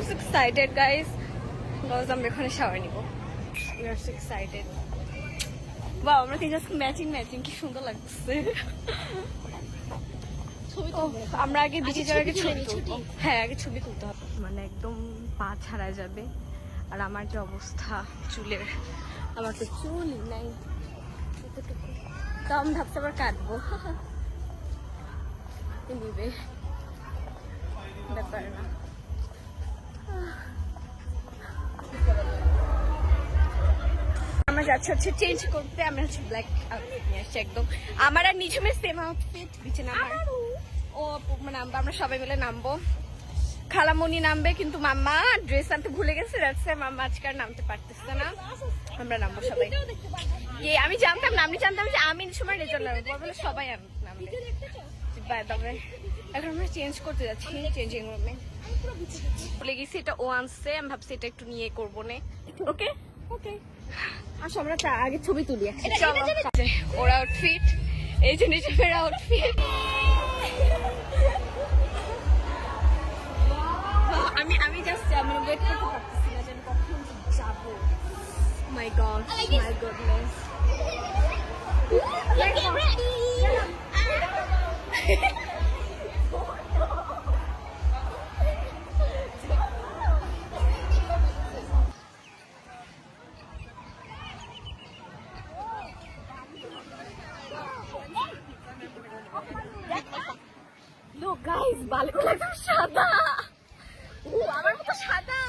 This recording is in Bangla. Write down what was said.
so excited guys. আমরা এখানে শাওয়ার নিব। We are so excited. Wow, আমরা কি জাস্ট ম্যাচিং কি সুন্দর লাগছে। আমরা আগে বিচে যাওয়ার আগে ছবি তুলবো। হ্যাঁ আগে ছবি তুলতে হবে, মানে একদম পা ছাড়া যাবে। আর আমার যে অবস্থা চুলের, আমার তো চুলই নাই, তো আমি ভাবছি আবার কাটবো। নিবে ব্যাপার না। আমরা যাচ্ছি হচ্ছে চেঞ্জ করতে। আমরা হচ্ছে ব্ল্যাক আউটফিট নিয়ে আসছি একদম। আমার আর নিঝুমের সেম আউটফিট, বিছে নামার ও মানে আমরা সবাই মিলে নামবো। খালামণি নামবে কিন্তু মাম্মা ড্রেস আনতে ভুলে গেছে, যাচ্ছে মাম্মা আজকে আর নামতে পারতেছে না। আমরা নামবো সবাই। আমি জানতাম না, আমি জানতাম যে আমি সময় রেজাল্ট নামবো বলে সবাই নামবে। তবে এখন আমরা চেঞ্জ করতে যাচ্ছি চেঞ্জিং রুমে। ভুলে গেছি এটা ও আনছে, আমি ভাবছি এটা একটু নিয়ে করবো নে। ওকে ওকে আসো আমরা আগে ছবি তুলি। ওর আউটফিট, এই যে নিজের আউটফিট। আমি জাস্ট আমি ওয়েট করতে পারতেছি না যে কখন যাবো। My god my goodness. Look guys, বালগুলো একদম সাদা। ও আমার মতো সাদা।